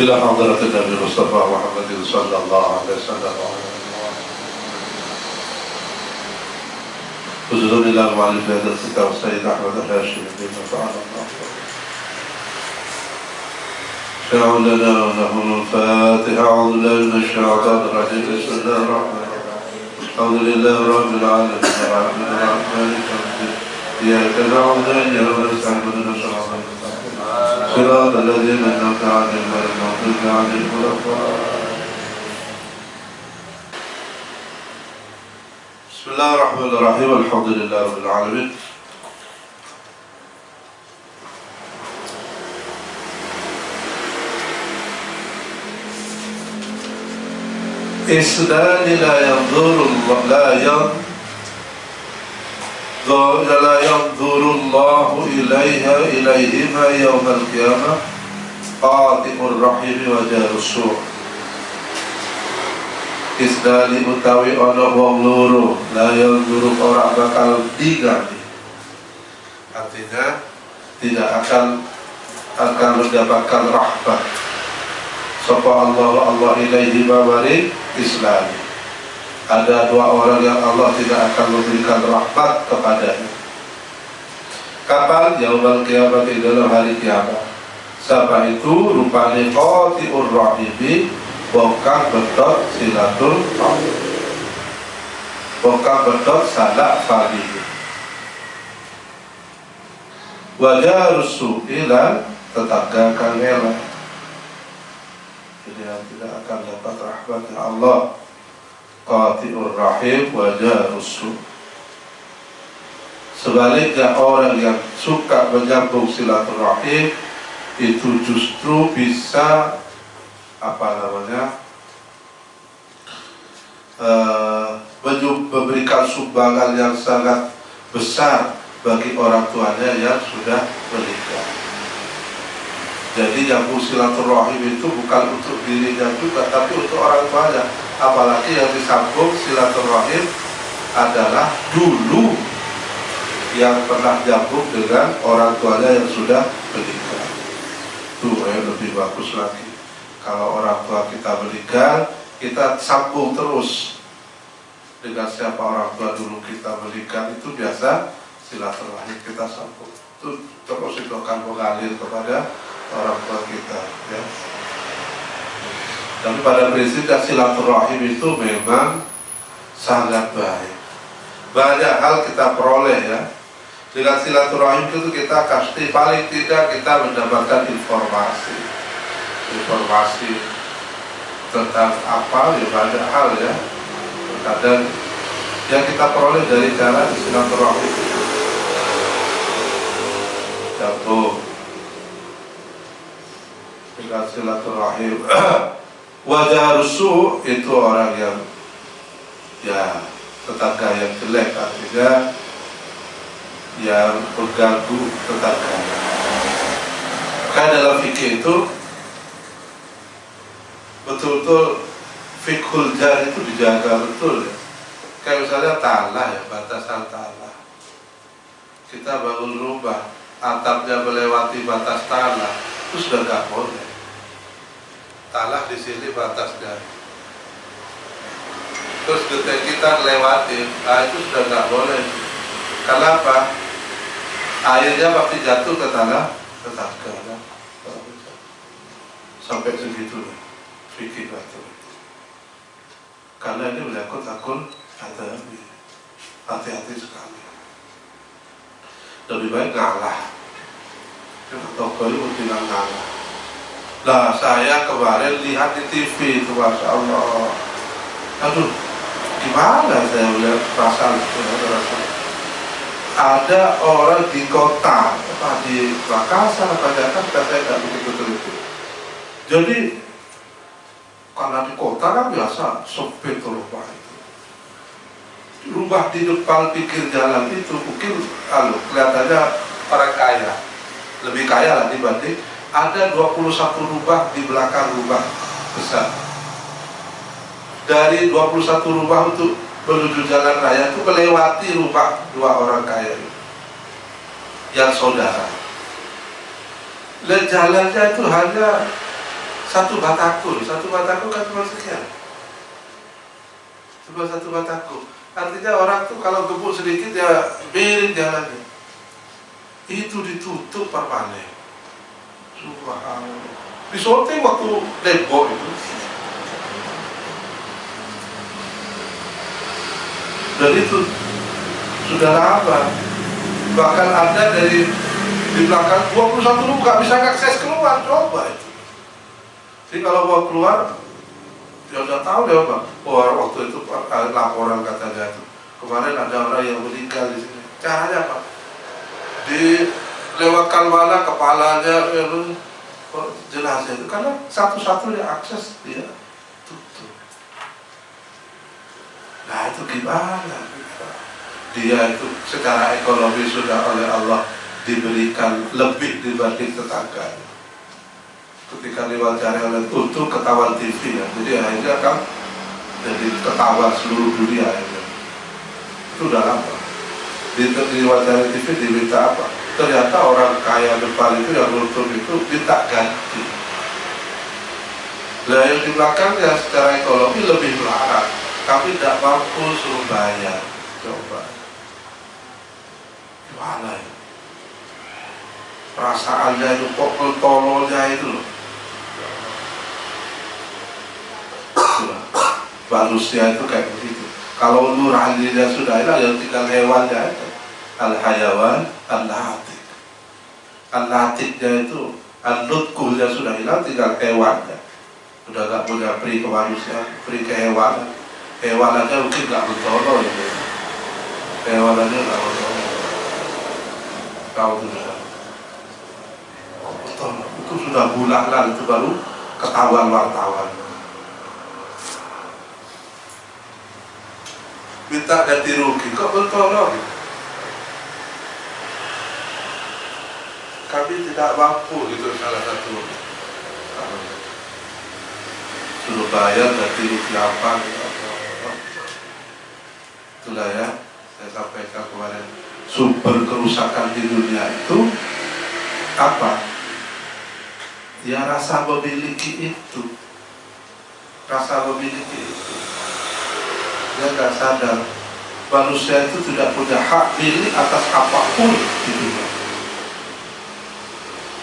إلى حضرة النبي المصطفى محمد صلى الله عليه وسلم وزدوا إلى المعلم في هذا الكتاب السيد أحمد الهاشمي بن فعل الله شرع لنا ونحن الفاتحة. أعوذ بالله من الشيطان الرجيم. بسم الله الرحمن الرحيم. الحمد لله رب العالمين الرحمن الرحيم إياك نعبد وإياك نستعين اهدنا الصراط المستقيم صراط الذين أنعمت عليهم غير المغضوب عليهم ولا الضالين. بسم الله الرحمن الرحيم. الحمد لله رب العالمين. إسنان لا ينظر الله إليهما يوم القيامة قاطع الرحم وجار السوء. Isnani utawi ono wong loro la yanzuru ora bakal digali, artinya tidak akan mendapatkan rahmat sapa Allah ilaihi mawari islami. Ada dua orang yang Allah tidak akan memberikan rahmat kepadanya. Kapan? Yaumul kiamat, dalam hari kiamat. Siapa itu? Rupane qati'ur rahimi, bongkar betot silatul rahim, bongkar betot salah fahmi. Wajah rusuh ilan tetangga kangela, jadi yang tidak akan dapat rahmat Allah. Qati'ur rahim wajah rusuh. Sebaliknya orang yang suka menyambung silaturahim itu justru bisa memberikan sumbangan yang sangat besar bagi orang tuanya yang sudah menikah. Jadi nyambung silaturahim itu bukan untuk dirinya juga, tapi untuk orang tuanya. Apalagi yang disambung silaturahim adalah dulu yang pernah nyambung dengan orang tuanya yang sudah menikah. Itu lebih bagus lagi. Kalau orang tua kita menikah, kita sambung terus dengan siapa orang tua dulu kita menikah, itu biasa silaturahim kita sambung. Itu terus itu akan mengalir kepada orang tua kita, ya. Dan pada prinsipnya silaturahim itu memang sangat baik. Banyak hal kita peroleh, ya. Dengan silaturahim itu kita pasti paling tidak kita mendapatkan informasi tentang apa, ya banyak hal, ya. Kadang yang kita peroleh dari cara silaturahim. Contoh dengan silaturahim. Wajah rusuh itu orang yang ya tetangga yang jelek, artinya yang mengganggu tetangga. Karena dalam fikih itu betul-betul fikhul jar itu dijaga betul, ya. Kayak misalnya tanah, ya, batasan tanah. Kita bangun rumah, atapnya melewati batas tanah, itu sudah nggak boleh. Tanah di sini batasnya. Terus ketika kita lewatin, itu sudah nggak boleh. Kenapa? Airnya pasti jatuh ke tanah tetangga. Sampai segitu fikih betul. Karena ini menyangkut akun adabi. Hati-hati sekali. Lebih baik ngalah. Toko itu tidak ngalah. Nah, saya kemarin lihat di TV itu, Masya Allah. Aduh, gimana saya melihat perasaan itu? Ada orang di kota, di Makassar, Jakarta, saya nggak begitu teliti. Jadi, karena di kota kan biasa sempit rumah itu. Rumah di depan pinggir jalan itu mungkin kelihatannya orang kaya, lebih kaya lah dibanding ada 21 rumah di belakang rumah besar. Dari 21 rumah untuk menuju jalan raya itu melewati rumah dua orang kaya yang saudara. Dan jalannya itu hanya satu batako kan cuma sekian. Cuma satu batako. Artinya orang tuh kalau gemuk sedikit ya miring jalannya. Itu ditutup permanen. Subhanallah. Disorting waktu debok itu. Dan itu sudah lama. Bahkan ada dari di belakang 21 lu gak bisa akses keluar, coba itu. Jadi kalau mau keluar, ya udah tahu deh Pak. Waktu itu laporan katanya itu kemarin ada orang yang meninggal di sini. Caranya apa? Dilewatkan mana kepalanya, jenazah itu karena satu-satunya akses dia tutup. Nah itu gimana? Dia itu secara ekonomi sudah oleh Allah diberikan lebih dibanding tetangganya. Ketika diwawancari oleh untuk ketahuan TV ya, jadi akhirnya kan jadi ketahuan seluruh dunia akhirnya. Itu udah lama. Diwawancari TV diminta apa? Ternyata orang kaya depan itu yang nutup itu minta ganti. Nah yang di belakang ya secara ekonomi lebih melarat, tapi tidak mampu suruh bayar. Coba gimana ya? Perasaannya itu kok tololnya itu loh. Manusia itu kayak begitu. Kalau nuraninya sudah hilang, ya tinggal hewannya aja. Al-hayawan, al-latik. Al-latiknya itu, al-nutkuhnya sudah hilang, tinggal hewannya. Udah gak punya peri ke manusia, peri ke hewan. Hewanannya mungkin gak bertolol gitu. Hewanannya gak bertolol. Tahu sudah. Betul, itu sudah bulanan, itu baru ketahuan wartawan. Minta ganti rugi, kok bertolong? Kami tidak mampu, itu salah satu. Suruh bayar ganti rugi apa? Itulah ya, saya sampaikan kemarin. Sumber kerusakan di dunia itu apa? Ya rasa memiliki itu. Rasa memiliki itu. Dia tidak sadar manusia itu tidak punya hak milik atas apapun di dunia.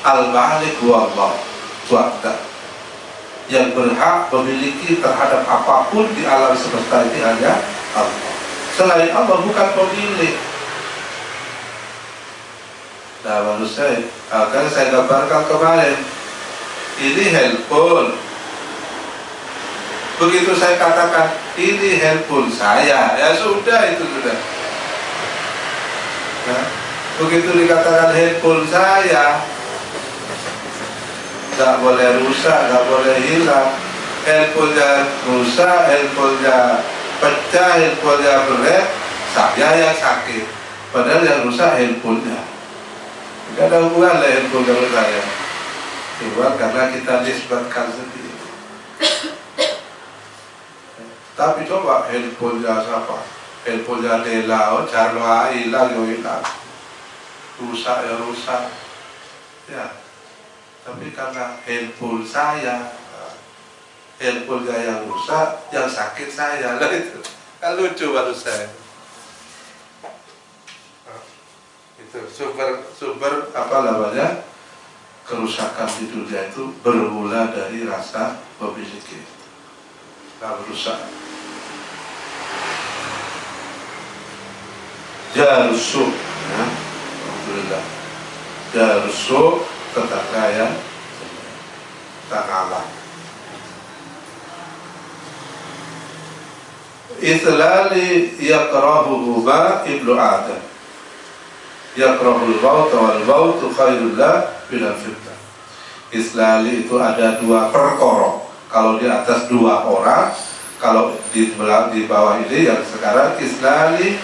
Al-Malik wa Allah wahda. Yang berhak memiliki terhadap apapun di alam semesta ini hanya Allah. Selain Allah bukan pemilik. Nah manusia, akan saya gambarkan kemarin. Ini handphone. Begitu saya katakan ini handphone saya, ya sudah itu sudah. Nah, begitu dikatakan handphone saya, nggak boleh rusak, nggak boleh hilang. Handphonenya rusak, handphonenya pecah, handphonenya berat, saya yang sakit. Padahal yang rusak handphonenya. Nggak ada hubungan lah handphone dengan saya. Cuma karena kita nisbatkan sendiri. Tapi coba handphonenya siapa? Handphonenya Dela, Carlo hilang, hilang. Rusak ya rusak. Ya. Tapi karena handphone saya, handphonenya yang rusak, yang sakit saya. Lah itu. Kan lucu baru saya. Itu sumber apa namanya? Kerusakan di dunia itu bermula dari rasa memiliki. Lalu rusak. Jarusuk, ya, alhamdulillah. Jarusuk tetangga yang tak kalah. Ithlali yakrahuhuma ibnu Adam. Yakrahul maut wal maut khairullah bilal fitnah. Islali itu ada dua perkara. Kalau di atas dua orang, kalau di bawah ini yang sekarang islali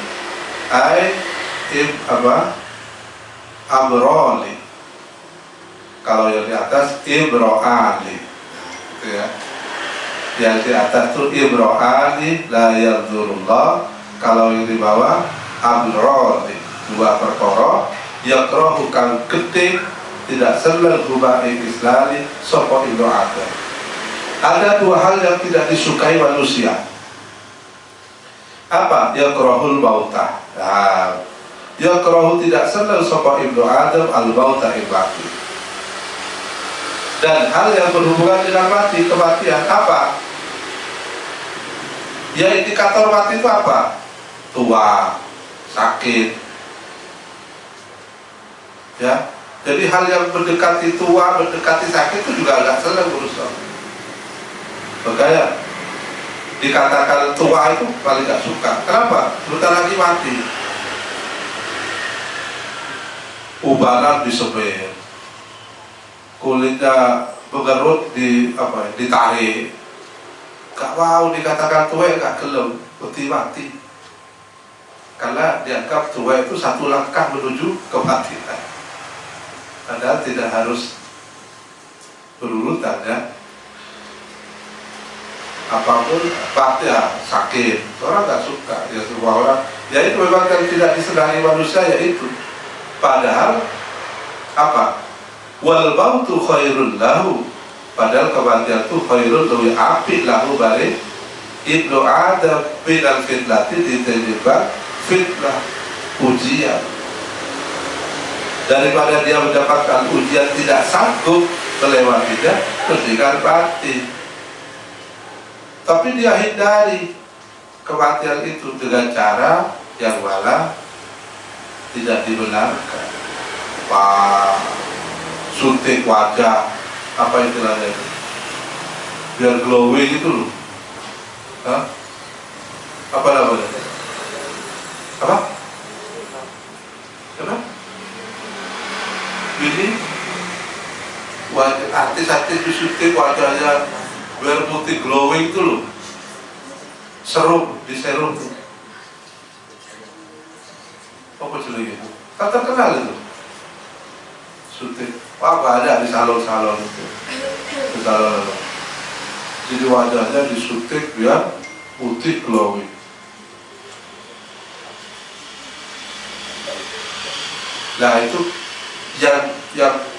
amroli. Kalau yang di atas ibro'ali, gitu ya. Yang di atas itu ibro'ali la yadzurullah. Kalau yang di bawah amroli, dua perkara yakrahu kang gede tidak seneng huma islali sapa ibnu Adam. Ada dua hal yang tidak disukai manusia. Apa? Yakrahul mauta. Nah, yakrahu tidak senang sapa ibnu Adam al-mauta mati. Dan hal yang berhubungan dengan mati, kematian apa? Ya, indikator mati itu apa? Tua, sakit. Ya, jadi hal yang mendekati tua, mendekati sakit itu juga agak senang berusaha. Makanya dikatakan tua itu paling gak suka. Kenapa? Sebentar lagi mati. Ubanan disebir, kulitnya mengerut ditarik. Gak mau dikatakan tua, gak gelem, putih mati. Karena dianggap tua itu satu langkah menuju kematian. Padahal tidak harus berurutan, ya. Apapun pasti ya sakit, orang nggak suka, ya semua orang, ya itu memang yang tidak disenangi manusia, yaitu. Padahal apa? Wal mautu khairun lahu, padahal kematian itu khairun lebih apik lahu bari ibnu Adam binal fitnati, diterjebak fitnah, ujian, daripada dia mendapatkan ujian tidak sanggup melewatinya, mendingan mati. Tapi dia hindari kematian itu dengan cara yang malah tidak dibenarkan. Suntik wajah, apa istilahnya itu? Biar glowing itu loh. Hah? Apa namanya? Apa? Apa? Ini artis-artis disuntik wajahnya biar putih glowing itu loh, serum di serum tuh. Apa jelas itu? Kan terkenal itu. Suntik. Wah, ada di salon-salon itu. Di salon. Jadi wajahnya disuntik biar putih glowing. Nah itu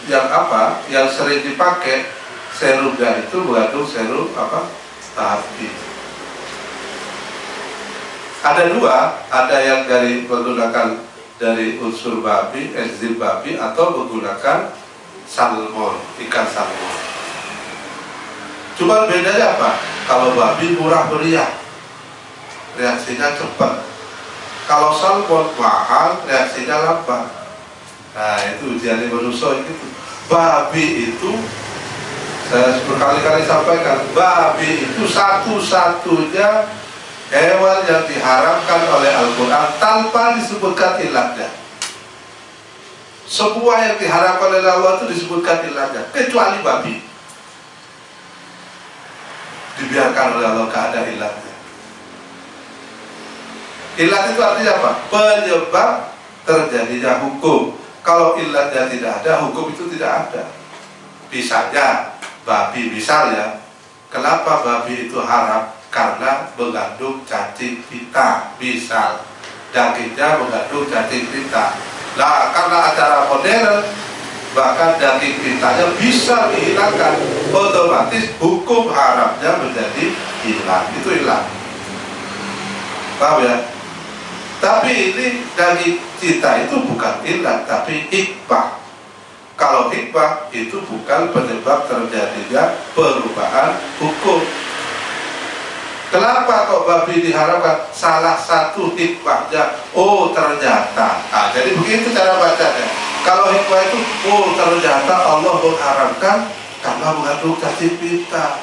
yang apa? Yang sering dipakai serumnya itu mengandung serum apa? Tahapki. Ada dua, ada yang menggunakan dari unsur babi, enzim babi, atau menggunakan salmon, ikan salmon. Cuma bedanya apa? Kalau babi murah meriah, reaksinya cepat. Kalau salmon mahal, reaksinya lambat. Nah itu ujian manusia itu. Babi itu, saya berkali-kali sampaikan, babi itu satu-satunya hewan yang diharamkan oleh Al-Quran tanpa disebutkan ilatnya. Semua yang diharamkan oleh Allah itu disebutkan ilatnya, kecuali babi. Dibiarkan oleh Allah, gak ada ilatnya. Ilat itu artinya apa? Penyebab terjadinya hukum. Kalau ilatnya tidak ada, hukum itu tidak ada. Misalnya babi, misalnya, kenapa babi itu haram? Karena mengandung cacing pita, misal dagingnya mengandung cacing pita. Nah, karena acara modern, bahkan daging pitanya bisa dihilangkan, otomatis hukum haramnya menjadi hilang. Itu hilang. Paham ya? Tapi ini daging pita itu bukan ilat, tapi hikmah. Kalau hikmah itu bukan penyebab terjadinya perubahan hukum. Kenapa kok babi diharamkan? Salah satu hikmahnya, oh ternyata. Nah, jadi begitu cara bacanya. Kalau hikmah itu, oh ternyata Allah mengharamkan karena mengandung cacing pita.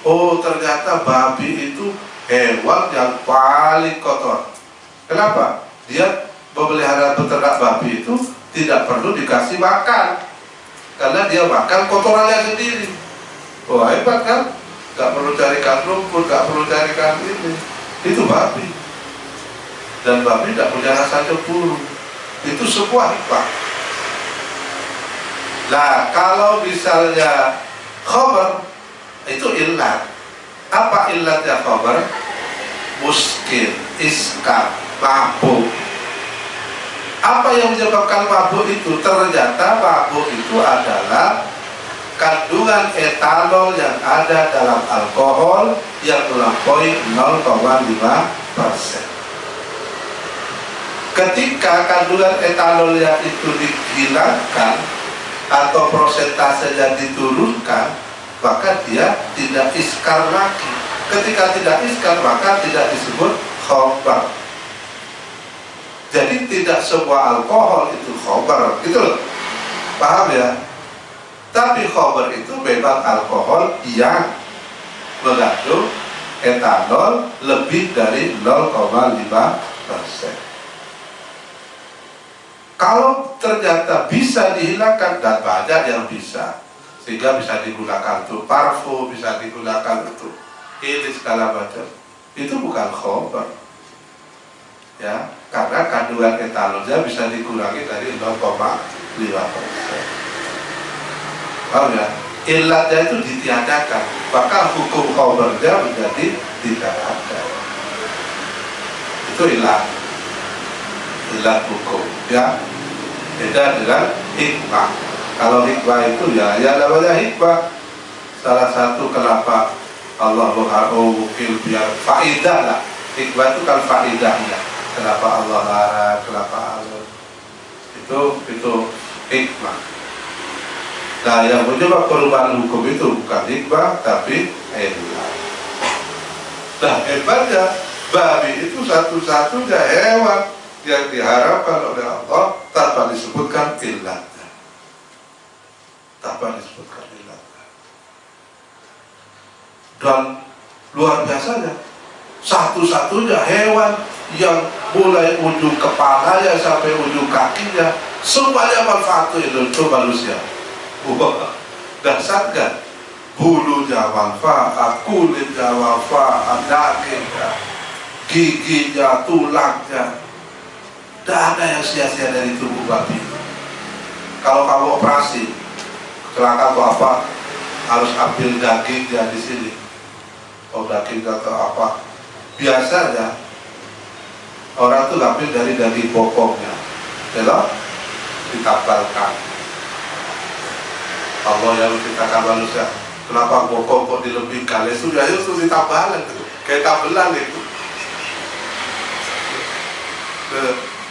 Oh ternyata babi itu hewan yang paling kotor. Kenapa? Dia memelihara peternak babi itu tidak perlu dikasih makan, karena dia makan kotorannya sendiri. Wah hebat kan? Gak perlu carikan rumput, gak perlu carikan ini. Itu babi. Dan babi tidak punya rasa cemburu. Itu sebuah hikmah. Nah, kalau misalnya khamar, itu ilat. Apa ilatnya khamar? Muskil, iskar, mabuk. Apa yang menyebabkan mabuk itu? Ternyata mabuk itu adalah kandungan etanol yang ada dalam alkohol yang melampaui 0,5%. Ketika kandungan etanolnya itu dihilangkan atau prosentasenya diturunkan, maka dia tidak iskar lagi. Ketika tidak iskar, maka tidak disebut khamar. Jadi tidak semua alkohol itu khamar, gitu loh. Paham ya? Tapi khamar itu memang alkohol yang mengandung etanol lebih dari 0,5%. Kalau ternyata bisa dihilangkan, dan banyak yang bisa, sehingga bisa digunakan untuk parfum, bisa digunakan untuk ini segala macam, itu bukan khamar, ya, karena kandungan etanolnya bisa dikurangi dari 0,5%. Paham ya? Ilatnya itu ditiadakan, maka hukum khamarnya menjadi tidak ada. Itu ilat hukum, ya. Beda dengan hikmah. Kalau hikmah itu ya namanya hikmah. Salah satu kenapa Allah mungkin biar faidah lah. Hikmah itu kan faidahnya. Kenapa Allah larang, kenapa Allah itu hikmah. Nah, yang mencoba perubahan hukum itu bukan hikmah tapi ilah. Nah, hebatnya babi itu satu-satunya hewan yang diharapkan oleh Allah tanpa disebutkan ilatnya, dan luar biasanya satu-satunya hewan yang mulai ujung kepalanya sampai ujung kakinya semuanya manfaat untuk manusia. Dasar kan? Bulunya manfaat, kulitnya manfaat, dagingnya, giginya, tulangnya. Tidak ada yang sia-sia dari tubuh babi. Kalau kamu operasi, kecelakaan atau apa, harus ambil dagingnya di sini. Atau daging atau apa. Biasanya orang itu ambil dari daging bokongnya, belok ditambalkan. Allah yang menciptakan manusia, kenapa bokong kok dilebihkan? Itu dia itu ditambalan, kayak tambelan itu.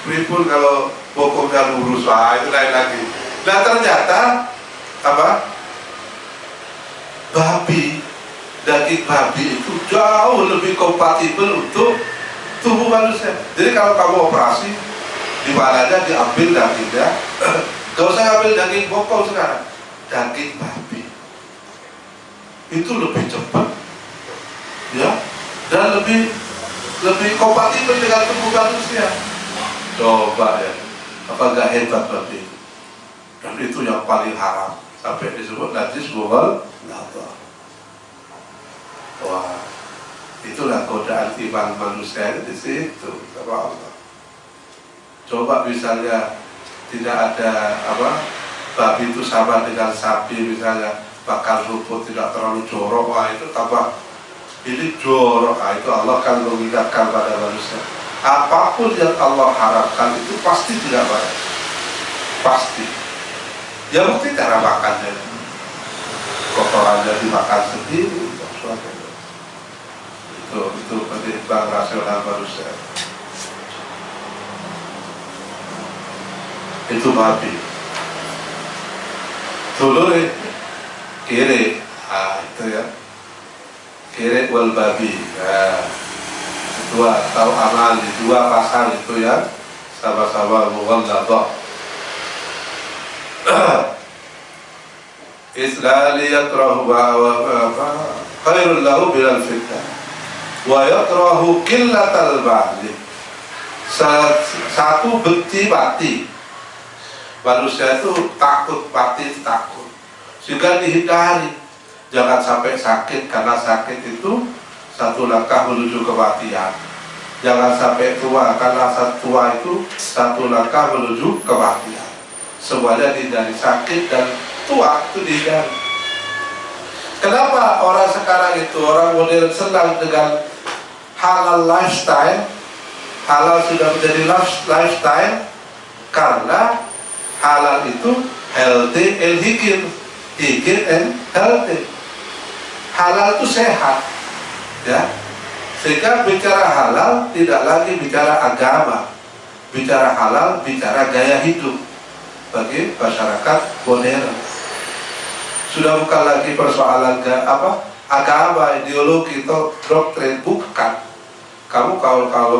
Pripun kalau bokongnya lurus, itu lain lagi. Nah ternyata apa? Daging babi itu jauh lebih kompatibel untuk tubuh manusia. Jadi kalau kamu operasi, di mana aja diambil dagingnya, gak usah ambil daging bokong sekarang, daging babi itu lebih cepat, ya, dan lebih kompatibel dengan tubuh manusia. Coba ya, apa gak hebat babi itu? Dan itu yang paling haram, sampai disebut najis mughal. Wah, itulah godaan iman manusia di situ, sama Allah. Coba misalnya tidak ada babi itu sama dengan sapi misalnya, bakar rumput tidak terlalu jorok, wah itu tambah ini jorok. Itu Allah kan mengingatkan pada manusia. Apapun yang Allah harapkan itu pasti tidak baik, pasti. Ya bukti cara makannya, kotorannya dimakan sendiri, itu pertimbangan rasional manusia. Itu babi. Dulu kiri, itu ya, kiri wal babi. Dua atau amal di dua pasang itu ya, sama-sama mughalladah. Islali yakrahu khairul lahu bilal fitnah wa yakrahu qillatal ba'li. Satu bukti mati. Manusia itu takut mati, takut, sehingga dihindari. Jangan sampai sakit, karena sakit itu satu langkah menuju kematian. Jangan sampai tua, karena tua itu satu langkah menuju kematian. Semuanya dihindari, sakit dan tua itu dihindari. Kenapa orang sekarang itu, orang modern senang dengan halal lifestyle? Halal sudah menjadi lifestyle karena halal itu healthy and hikir. hygiene and healthy. Halal itu sehat, ya. Sehingga bicara halal tidak lagi bicara agama, bicara halal bicara gaya hidup bagi masyarakat modern. Sudah bukan lagi persoalan agama, ideologi atau doktrin, bukan. Kalau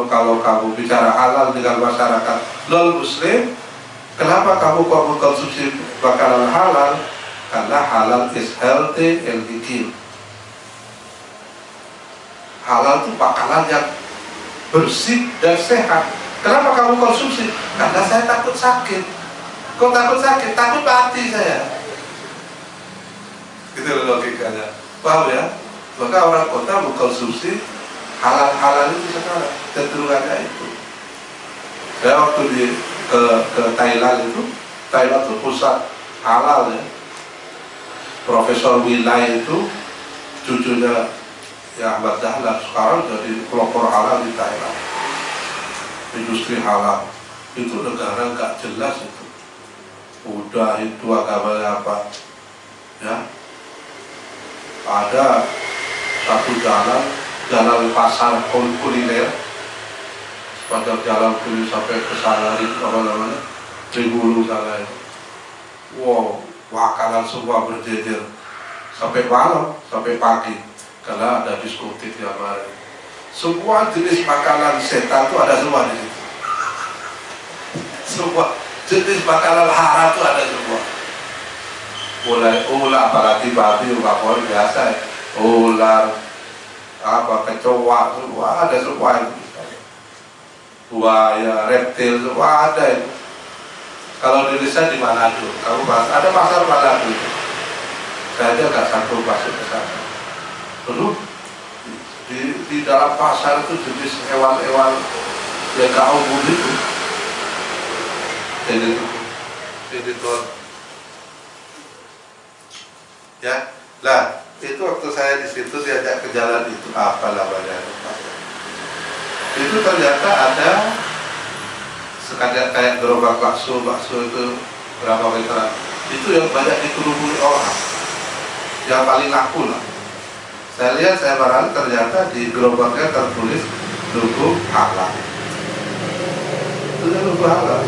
kamu bicara halal dengan masyarakat non muslim, kenapa kamu kok mengkonsumsi makanan halal? Karena halal is healthy and hygiene. Halal itu makanan yang bersih dan sehat. Kenapa kamu konsumsi? Karena saya takut sakit. Kok takut sakit? Takut mati saya. Gitu logikanya. Paham ya? Maka orang kota mengkonsumsi halal itu sekarang cenderungannya itu. Saya waktu ke Thailand itu pusat halal ya. Profesor Wilai itu cucunya ya Ahmad Dahlan sekarang jadi pelopor halal di Thailand. Industri halal itu negara nggak jelas itu. Udah itu agamanya apa? Ya, ada satu jalan pasar kuliner, sepanjang jalan kuliner sampai ke sana itu apa namanya? Tribulu sana itu. Wow, makanan semua berjejer sampai malam, sampai pagi. Karena ada diskotik yang kemarin. Semua jenis makanan setan itu ada semua di situ. Semua jenis makanan haram itu ada semua. Mulai ular, apalagi babi, bakor biasa, ular, kecoa, semua ada semua itu. Buaya, reptil, semua ada itu. Kalau di Indonesia di Manado, ada pasar Manado. Saya aja nggak sanggup masuk ke sana. Lalu di dalam pasar itu jenis hewan-hewan yang gak umum itu. Jadi tuh ya, lah itu waktu saya di situ diajak ke jalan itu apa namanya? Itu ternyata ada sekadar kayak gerobak bakso itu berapa meteran? Itu yang banyak dikerumuni orang, yang paling laku lah. Saya lihat, saya barang ternyata di gerobaknya tertulis logo halal. Itu logo halal.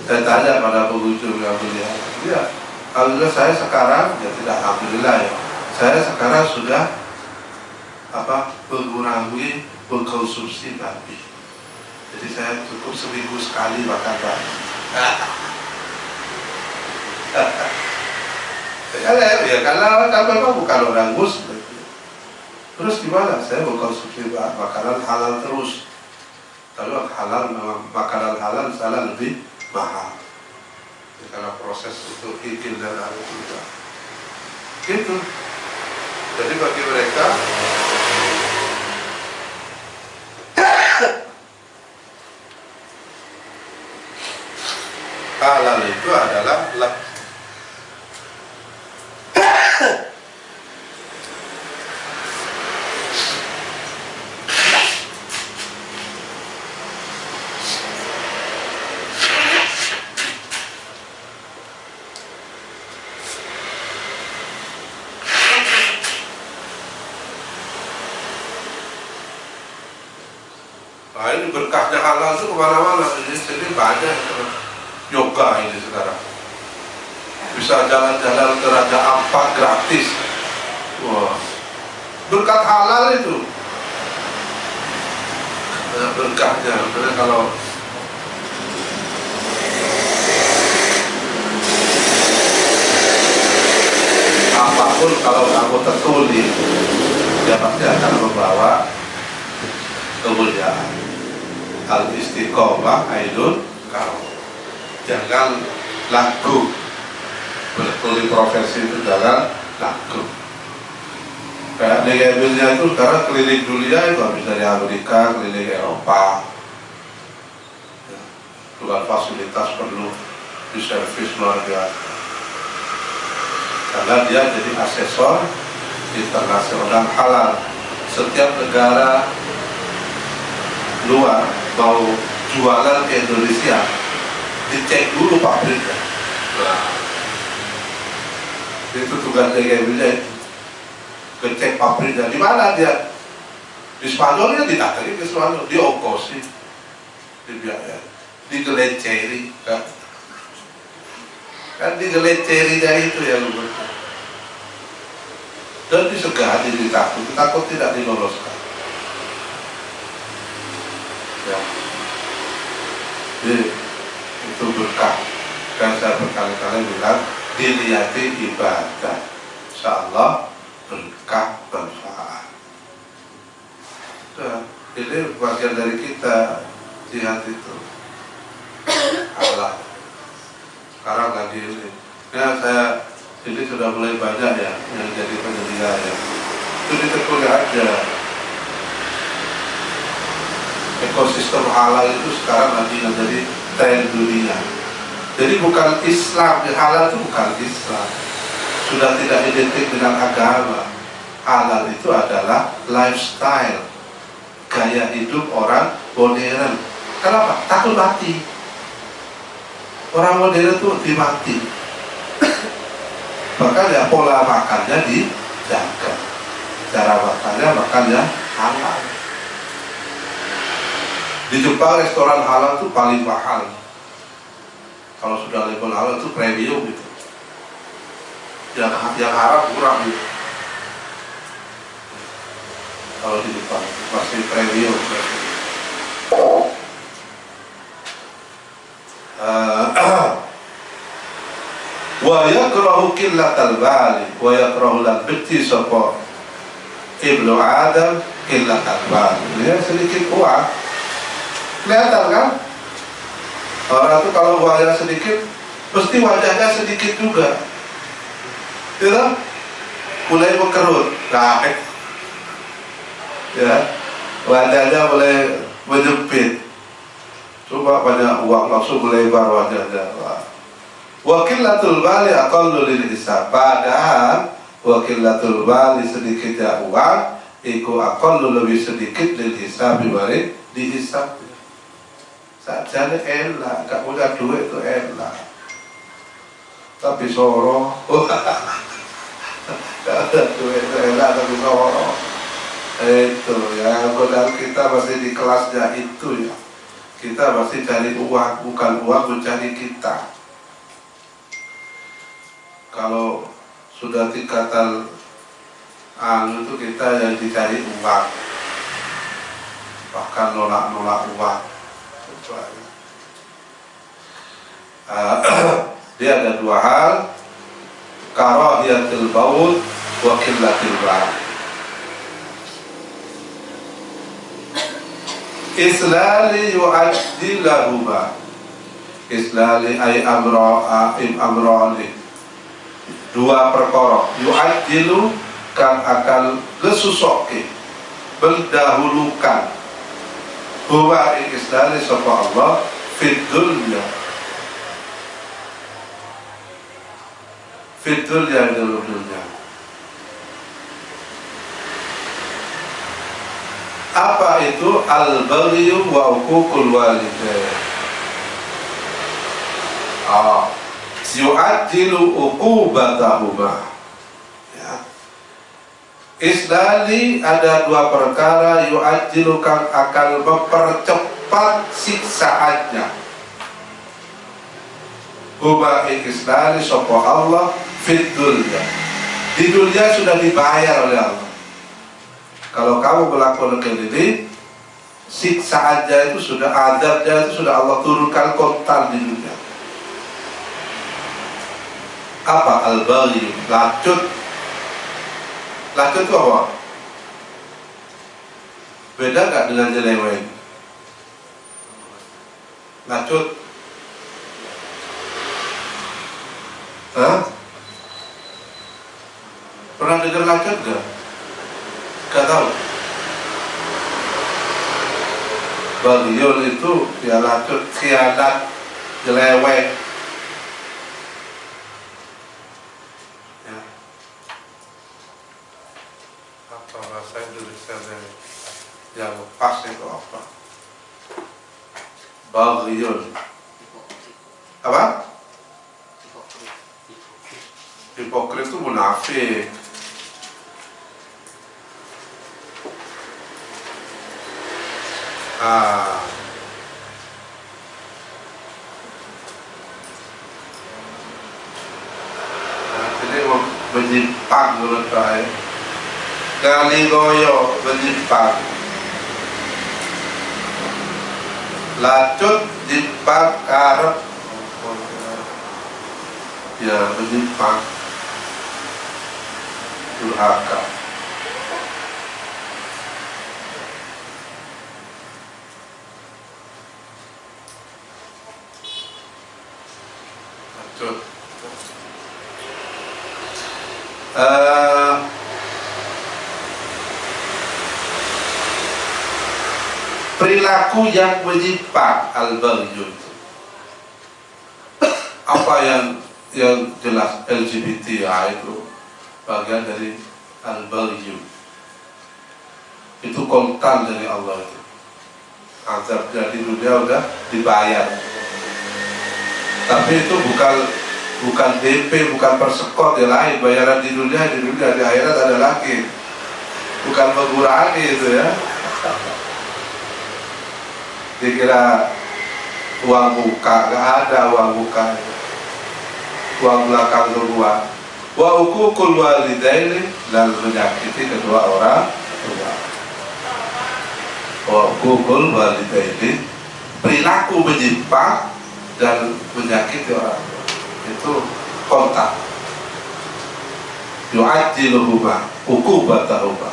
Saya tanya pada pengunjung yang melihat, ya, alhamdulillah saya sekarang, ya tidak alhamdulillah ya, saya sekarang sudah mengurangi mengkonsumsi babi. Jadi saya cukup seminggu sekali makan babi. Ya karena memang bukan orang muslim. Terus gimana? Saya mengkonsumsi makanan halal terus. Kalau makanan halal sana lebih mahal. Ya, karena proses untuk higien dan harus juga. Gitu. Jadi bagi mereka halal itu adalah ini berkahnya halal itu kemana-mana. Jadi banyak yoga ini sekarang. Bisa jalan-jalan ke Raja Ampat gratis. Wah, berkat halal itu. Berkahnya, karena kalau apapun kalau kamu tekuni, dia pasti akan membawa kemuliaan. Al-istiqomah aidun kaum. Jangan lagu berkeliling profesi itu, jangan lagu. Kayak DGB-nya itu sekarang keliling dunia itu habis dari Amerika, keliling Eropa. Dengan fasilitas perlu diservis luar biasa. Karena dia jadi asesor internasional halal. Setiap negara luar mau jualan ke Indonesia, dicek dulu pabriknya. Nah, Itu tugas DGWJ, ngecek pabriknya. Di mana dia? Di Spanyol ya didatangin ke Spanyol, diongkosi, dibiayai, digeleceri kan digelecerinya itu ya lu betul. Dan disegani, ditakut tidak diloloskan. Ya. Jadi itu berkah. Dan saya berkali-kali bilang, dilihati ibadah, insyaallah berkah manfaat. Ini bagian dari kita jihad itu. Allah. Sekarang lagi ini. Ya saya ini sudah mulai banyak ya yang jadi penyedia ya. Itu ditekuni aja. Ekosistem halal itu sekarang lagi menjadi tren dunia. Jadi bukan Islam, halal itu bukan Islam. Sudah tidak identik dengan agama. Halal itu adalah lifestyle, gaya hidup orang modern. Kenapa? Takut mati. Orang modern itu dimati. Bahkan ya pola makannya dijaga. Cara makannya makannya halal. Di Jepang restoran halal itu paling mahal. Kalau sudah label halal itu premium gitu. Yang haram kurang gitu. Kalau di Jepang masih premium. Wa yakrahu qillatal bali wa yakrahu lan bitti sapa ibnu Adam qillatal bali. Dia sedikit uang. Kelihatan kan? Orang itu kalau uangnya sedikit, pasti wajahnya sedikit juga. Tidak? Mulai berkerut, naik. Ya, wajahnya mulai menyempit. Coba banyak uang langsung melebar wajahnya. Wakilatul bali aqallu lil hisab. Padahal wakilatul bali sedikitnya uang, iku aqallu lebih sedikit lil hisab dibanding dihisab. Sajane enak, gak punya duit itu enak. Tapi soro, gak ada duit itu enak tapi soro. Itu ya, modal kita masih di kelasnya itu ya. Kita masih cari uang, bukan uang mencari kita. Kalau sudah tingkatan itu kita yang dicari uang, bahkan nolak uang. Dia ada dua hal, karahiyatul baud wa qillatul bal. Islali yu'addilahuma. Islali ay amra'ani. Dua perkara yu'addilu kang akan lesusoke berdahulukan huwa islali sapa Allah fid dunya dalam dunia. Apa itu al-baghyu wa uququl walidain? Yu'addilu uqubatahuma. Ya. Islali ada dua perkara yu'addilu kang akan mempercepat siksaannya. Huma islali sapa Allah fid dunya. Di dunia sudah dibayar oleh Allah. Kalau kamu melakukan ini, siksaannya itu sudah, adabnya itu sudah Allah turunkan kontan di dunia. Apa al-baghi? Lacut. Lacut itu apa? Beda gak dengan nyeleweng? Lacut. Hah? Pernah dengar lacut gak? Gak tahu. Baghyul itu ya lacut, khianat, nyeleweng. Bahasa Indonesia yang pas itu apa? Baghyun. Apa? Hipokrit itu munafik. Ini menyimpang menurut saya. Kali goyo menyimpang. Lacut jimpang karep. Ya menyimpang. Durhaka. Lacut. Perilaku yang menyimpang al-baghyu itu apa yang jelas LGBTI itu bagian dari al-baghyu, itu kontan dari Allah itu. Azabnya di dunia udah dibayar, tapi itu bukan DP, bukan persekot, yang lain. Bayaran di dunia, di akhirat ada lagi, bukan mengurangi itu ya. Dikira uang muka, gak ada uang muka, uang belakang semua. Wa uququl walidaini, dan menyakiti kedua orang tua. Wa uququl walidaini, perilaku menyimpang dan menyakiti orang tua, itu kontak. Yu'ajjiluhuma uqubatahuma.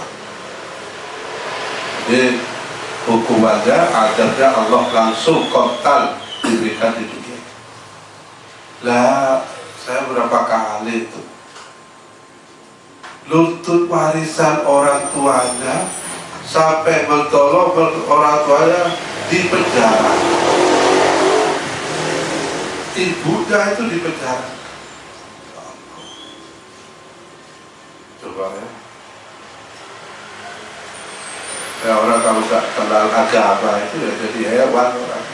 Jadi hukumannya, adabnya Allah langsung kontan diberikan di dunia. Lah, saya berapa kali itu nuntut warisan orang tuanya sampai mentolong orang tuanya di penjara. Ibunya itu di penjara. Coba ya. Ya, orang kalau gak kenal agama itu ya jadi hewan orang.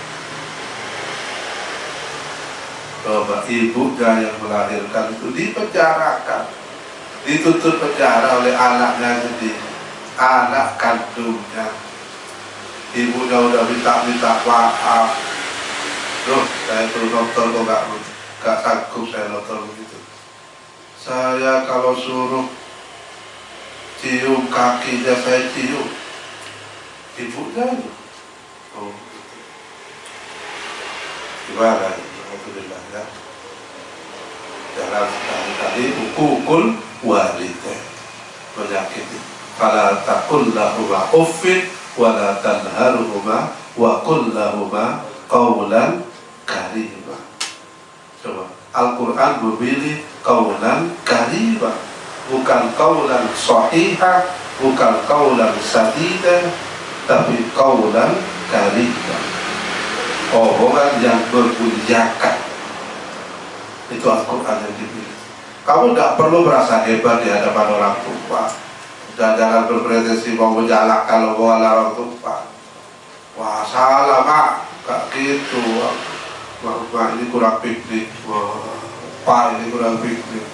Coba ibunya yang melahirkan itu dipenjarakan, dituntut penjara oleh anaknya sendiri, anak kandungnya. Ibunya udah minta maaf. Loh, saya tuh nonton kok gak sanggup saya nonton begitu. Saya kalau suruh cium kakinya saya cium, ibunya itu. Oh, gitu. Gimana? Alhamdulillah ya. Jangan sekali-kali hukukul walidain, menyakiti. Fala taqul lahuma uffin wa la tanharhuma wa qul lahuma qawlan karima. Coba Al-Quran memilih qawlan karima, bukan qawlan sahihah, bukan qawlan sadida, tapi qawlan karima, omongan yang bermuliakan. Itu Al-Quran yang dipilih. Kamu tidak perlu merasa hebat di hadapan orang tua, dan jangan berpretensi mau menjalak kalau bawa orang tua. Wah, salah mak, gak gitu. Mak ini kurang piknik. Wah, pak ini kurang piknik.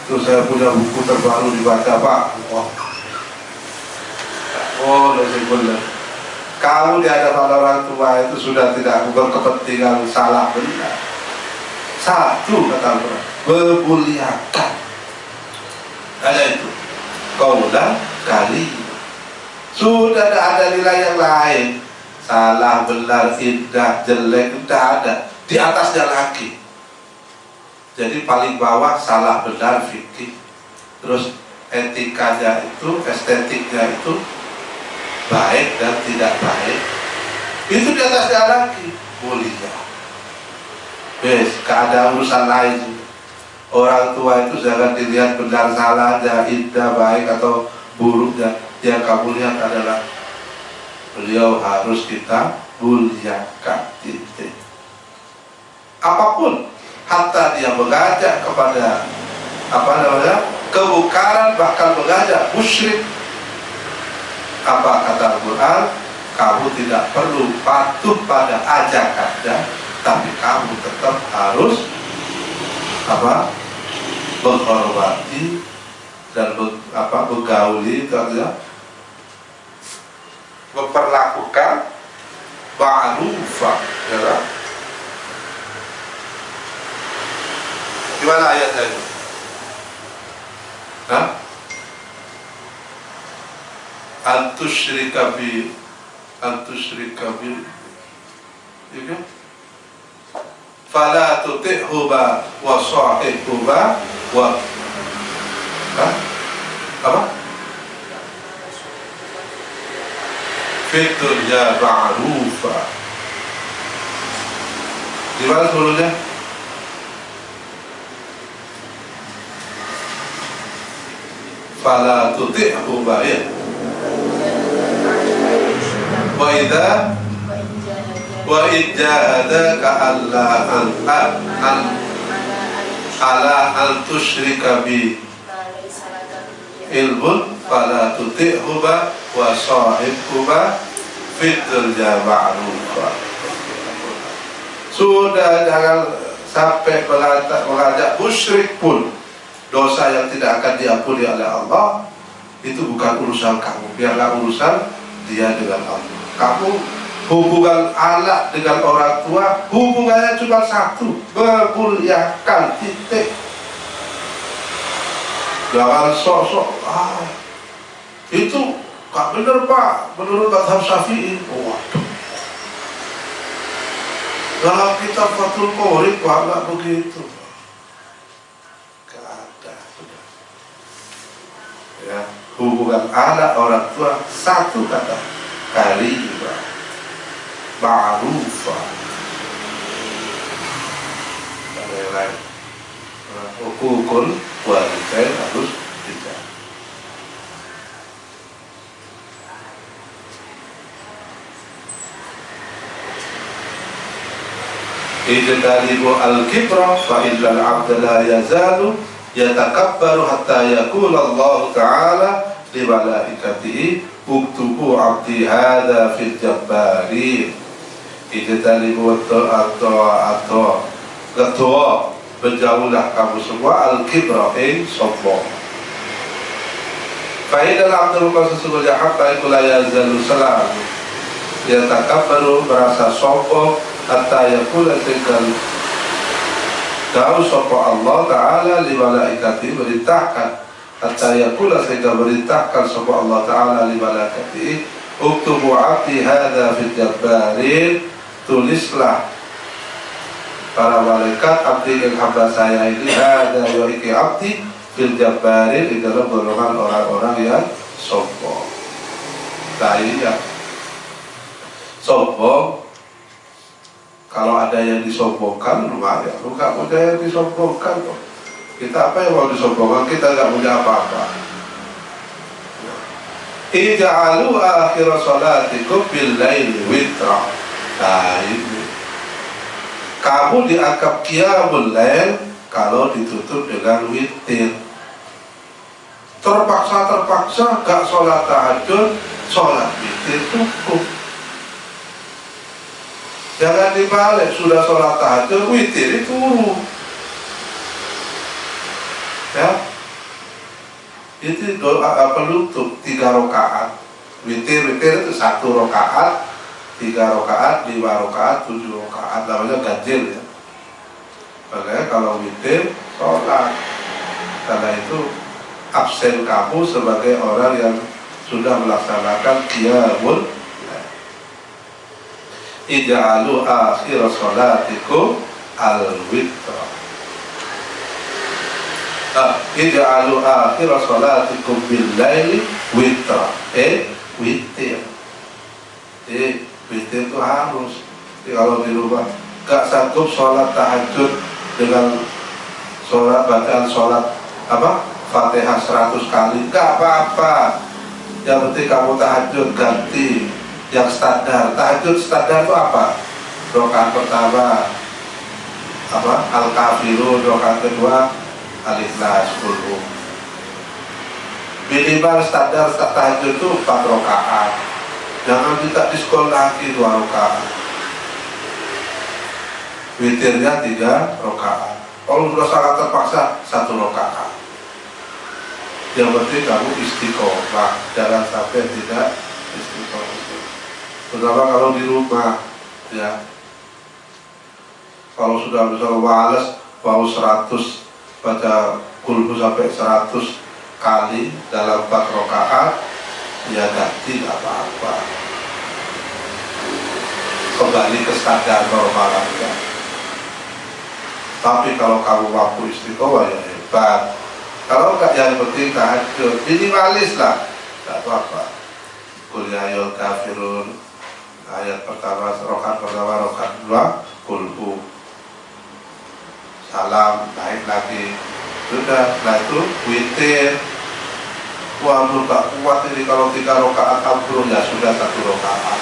Terus saya punya buku terbaru dibaca pak. Wah, oh, udah benar. Kamu di hadapan orang tua itu sudah tidak berkepentingan salah benar. Satu kata Al-Quran, memuliakan. Ada itu qawlan karim. Sudah tidak ada nilai yang lain. Salah, benar, indah, jelek, tidak ada. Di atasnya lagi. Jadi paling bawah salah, benar, fikih. Terus etikanya itu, estetiknya itu baik dan tidak baik. Itu di atasnya lagi mulia. Bes, gak ada urusan lain. Orang tua itu jangan dilihat benar salahnya, indah, baik atau buruknya. Yang kamu lihat adalah beliau harus kita muliakan. Titik. Apapun, hatta dia mengajak kepada kebukaran, bahkan mengajak musyrik. Apa kata Al-Quran? Kamu tidak perlu patuh pada ajakannya, tapi kamu tetap harus menghormati dan bergauli, itu artinya memperlakukan ma'rufah, ya kan? Gimana ayatnya itu? Hah? Antusyrika bi, ya kan? Fala tuti'huba wa sahibhuba wa apa? Fid dunya ma'rufa. Di mana sebelumnya? Fala tuti'huba, ya. Wa idjahadaka ala tusyrika bi ilmun fala tuti'huba wa sahibhuba fid dunya ma'rufa. Sudah, jangan sampai mengajak musyrik pun. Dosa yang tidak akan diampuni oleh Allah itu bukan urusan kamu, biarlah urusan dia dengan Allah. Kamu hubungan anak dengan orang tua, hubungannya cuma satu, memuliakan, titik. Jangan sok-sok, itu gak bener Pak, menurut mazhab Syafi'i. Waduh, dalam kitab Fathul Qorib Pak, gak begitu. Gak ada, sudah. Ya, hubungan anak orang tua satu kata, karimah, ma'rufah. Dan lain-lain. Hukukul walidain harus tidak. Ijtanibu al-kibra fa illal 'abda la yazalu yatakabbaru hatta yaqula Allah Ta'ala li malaikatihi uktubu 'abdi hadza fil jabbarin. Ijtanibu atau berjauhlah kamu semua al-kibra, sombong. Fa illal 'abda sesungguhnya hamba itu la yazalu selalu yatakabbaru, merasa sombong, hatta yakula tinggal tahu sapa Allah Ta'ala li malaikati, berintahkan, hatta yakula sehingga berintahkan sapa Allah Ta'ala li malaikati, uktubu 'abdi hadza fil jabbarin, tulislah para malaikat abdi yang hamba saya ini, hadza wa iki abdi fil jabbarin, di dalam golongan orang-orang yang sombong. Nah ini ya, sombong. Kalau ada yang disombongkan, lumayan. Lu gak punya yang disombongkan kok. Kita apa yang mau disombongkan? Kita gak punya apa-apa. Ija'alu akhir salatikum bil-laili witra. Nah ini, kamu dianggap qiyamul lail kalau ditutup dengan witir. Terpaksa gak sholat tahajud, sholat witir cukup. Jangan dibalik, sudah sholat tahajud, witir itu turun. Ya, itu doa penutup 3 rakaat. Witir itu 1 rakaat, 3 rakaat, 5 rakaat, 7 rakaat, namanya ganjil ya. Makanya kalau witir, sholat. Karena itu absen kamu sebagai orang yang sudah melaksanakan qiyamul. Ija'alu akhir salatikum al-witra. Ija'alu akhir salatikum bil-laili witra. Witir. Witir itu harus. Jadi kalau di rumah gak sanggup sholat tahajud dengan bacaan sholat Fatihah 100 kali, gak apa-apa. Yang penting kamu tahajud ganti yang standar. Tahajud standar itu apa? Rakaat pertama Al-Kafirun, rakaat kedua Al-Ikhlas, Qul. Minimal standar tahajud itu 4 rakaat. Jangan kita diskon lagi 2 rakaat. Witirnya 3 rakaat. Kalau sudah sangat terpaksa 1 rakaat. Yang penting kamu istiqomah, jangan sampai tidak istiqomah. Terutama kalau di rumah, ya. Kalau sudah misalnya males mau 100 baca kulhu sampai 100 kali dalam 4 rakaat, ya ganti nggak apa-apa. Kembali ke standar normal aja. Tapi kalau kamu mampu istiqomah ya hebat. Kalau enggak, yang penting tahajud, minimalis lah, enggak apa-apa. Qul ya ayyuhal kafirun, ayat pertama, rakaat pertama, rakaat kedua, kulhu, salam, naik lagi, sudah. Setelah itu witir. Waduh, gak kuat ini kalau 3 rakaat ambruk, ya sudah 1 rakaat.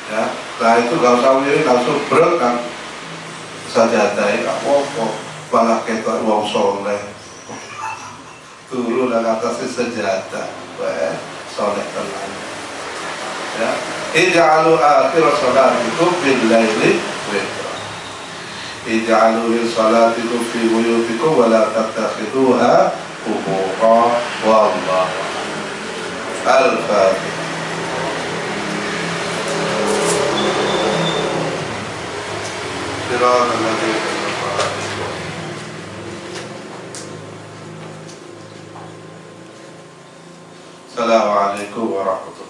Ya, nah itu gak usah wirid, langsung brek kan sajadah, gak apa-apa, malah kita wong soleh turun dan atasnya sejadah, soleh tenang. Ya, ij'alu akhir salatikum bil laili witra, ij'alu salatikum fi buyutikum wa la tattakhiduha qubura, wallahu al-Fatihah. Assalamualaikum warahmatullahi wabarakatuh.